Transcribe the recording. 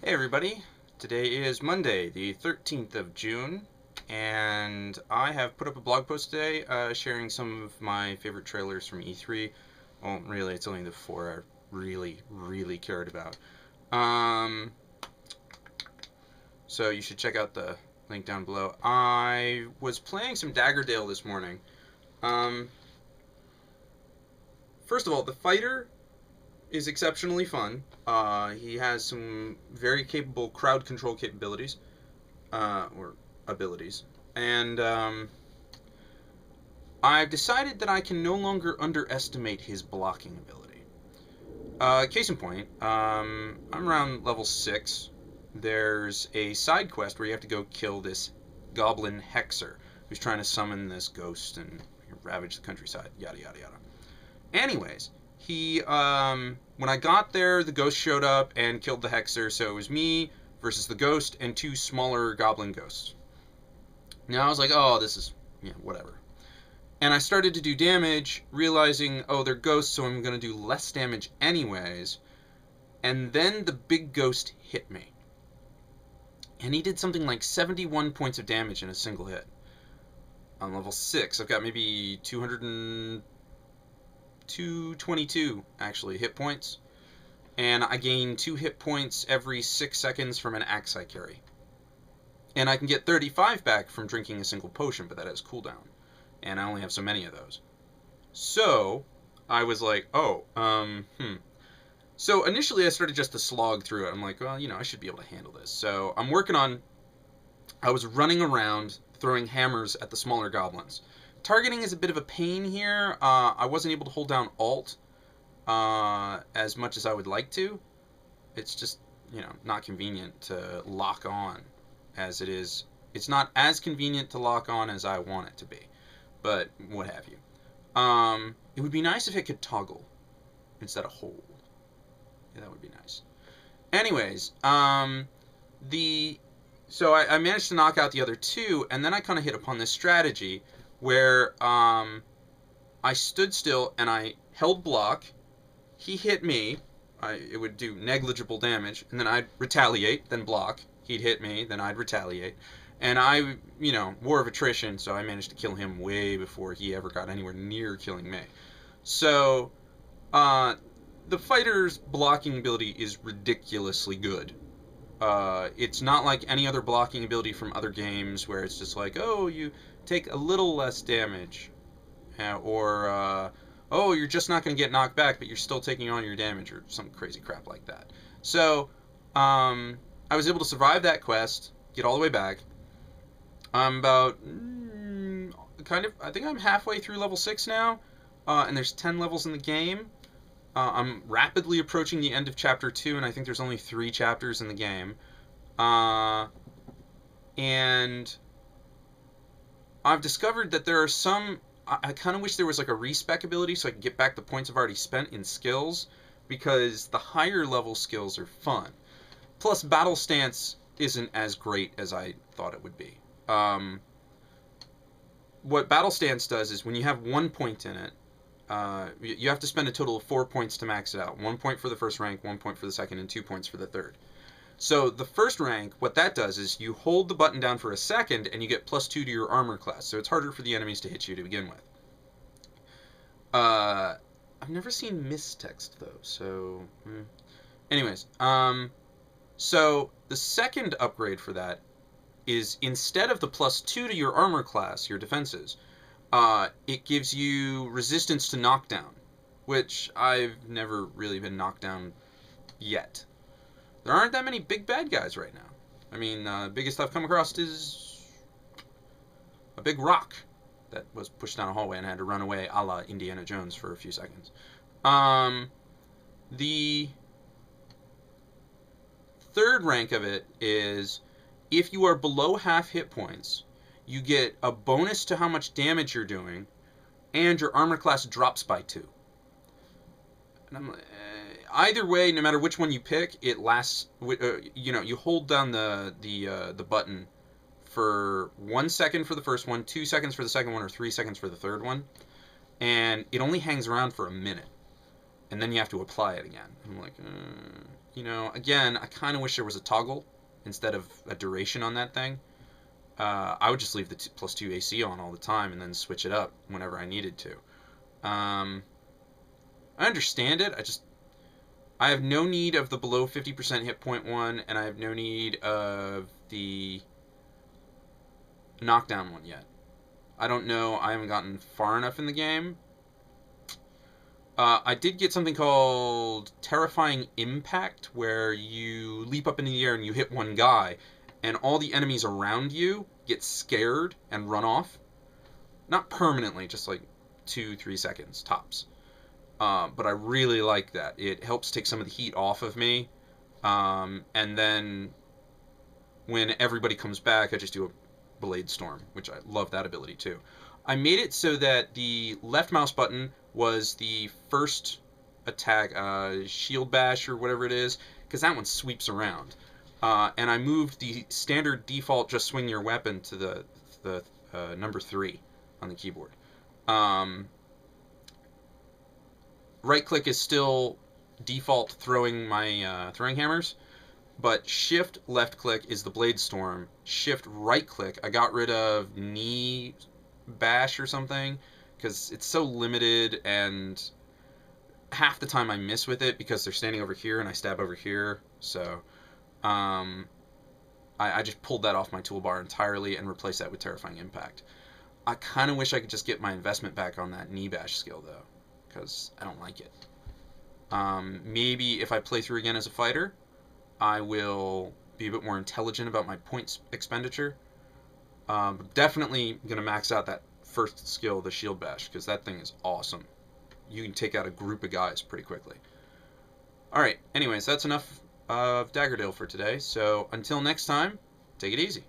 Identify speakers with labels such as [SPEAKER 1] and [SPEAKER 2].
[SPEAKER 1] Hey everybody, today is Monday, the 13th of June, and I have put up a blog post today sharing some of my favorite trailers from E3. Well, really, it's only the four I really cared about. Um, so you should check out the link down below. I was playing some Daggerdale this morning. Um, First of all, the fighter is exceptionally fun. He has some very capable crowd control capabilities. Or abilities. And I've decided that I can no longer underestimate his blocking ability. Case in point, I'm around level 6. There's a side quest where you have to go kill this goblin hexer who's trying to summon this ghost and ravage the countryside, yada yada yada. Anyways, when I got there, the ghost showed up and killed the hexer, so it was me versus the ghost and two smaller goblin ghosts. Now I was like, oh, this is, whatever. And I started to do damage, realizing, oh, they're ghosts, so I'm going to do less damage anyways. And then the big ghost hit me. And he did something like 71 points of damage in a single hit. On level 6, I've got maybe 222, actually, hit points. And I gain 2 hit points every 6 seconds from an axe I carry. And I can get 35 back from drinking a single potion, but that has cooldown. And I only have so many of those. So, I was like, So, initially I started just to slog through it. I'm like, well, I should be able to handle this. So, I was running around throwing hammers at the smaller goblins. Targeting is a bit of a pain here. I wasn't able to hold down Alt as much as I would like to. It's just, not convenient to lock on. As it is, it's not as convenient to lock on as I want it to be, but what have you. It would be nice if it could toggle instead of hold. Yeah, that would be nice. Anyways, so I managed to knock out the other two, and then I kind of hit upon this strategy where I stood still and I held block. He hit me. It would do negligible damage, and then I'd retaliate, then block. He'd hit me, then I'd retaliate. And I, war of attrition, so I managed to kill him way before he ever got anywhere near killing me. So, the fighter's blocking ability is ridiculously good. It's not like any other blocking ability from other games where it's just like, oh, you take a little less damage. Or, oh, you're just not going to get knocked back, but you're still taking on your damage, or some crazy crap like that. So, I was able to survive that quest, get all the way back. I'm about, I think I'm halfway through level 6 now, and there's 10 levels in the game. I'm rapidly approaching the end of Chapter 2, and I think there's only 3 chapters in the game. And I've discovered that there are some... I kind of wish there was like a respec ability so I could get back the points I've already spent in skills, because the higher level skills are fun. Plus, battle stance isn't as great as I thought it would be. What battle stance does is when you have 1 point in it, you have to spend a total of 4 points to max it out. 1 point for the first rank, 1 point for the second, and 2 points for the third. So the first rank, what that does is you hold the button down for a second and you get +2 to your armor class. So it's harder for the enemies to hit you to begin with. I've never seen mistext though, so... Anyways, so the second upgrade for that is instead of the +2 to your armor class, your defenses, it gives you resistance to knockdown, which I've never really been knocked down yet. There aren't that many big bad guys right now. I mean, the biggest I've come across is a big rock that was pushed down a hallway and I had to run away a la Indiana Jones for a few seconds. The third rank of it is if you are below half hit points, you get a bonus to how much damage you're doing, and your armor class drops by 2. And I'm like, either way, no matter which one you pick, it lasts. You hold down the button for 1 second for the first one, 2 seconds for the second one, or 3 seconds for the third one, and it only hangs around for a minute, and then you have to apply it again. I'm like, You know, again, I kind of wish there was a toggle instead of a duration on that thing. I would just leave the +2 AC on all the time and then switch it up whenever I needed to. I understand it. I have no need of the below 50% hit point one, and I have no need of the knockdown one yet. I don't know. I haven't gotten far enough in the game. I did get something called Terrifying Impact, where you leap up into the air and you hit one guy, and all the enemies around you get scared and run off. Not permanently, just like 2-3 seconds tops. But I really like that. It helps take some of the heat off of me. And then when everybody comes back, I just do a Blade Storm, which I love that ability too. I made it so that the left mouse button was the first attack, Shield Bash or whatever it is, because that one sweeps around. And I moved the standard default just swing your weapon to the number 3 on the keyboard. Right click is still default throwing my throwing hammers, but shift left click is the Blade Storm. Shift right click, I got rid of knee bash or something because it's so limited, and half the time I miss with it because they're standing over here and I stab over here. So I just pulled that off my toolbar entirely and replaced that with Terrifying Impact. I kind of wish I could just get my investment back on that knee bash skill though, because I don't like it. Maybe if I play through again as a fighter, I will be a bit more intelligent about my points expenditure. Definitely going to max out that first skill, the Shield Bash, because that thing is awesome. You can take out a group of guys pretty quickly. Alright, anyways, that's enough of Daggerdale for today. So until next time, take it easy.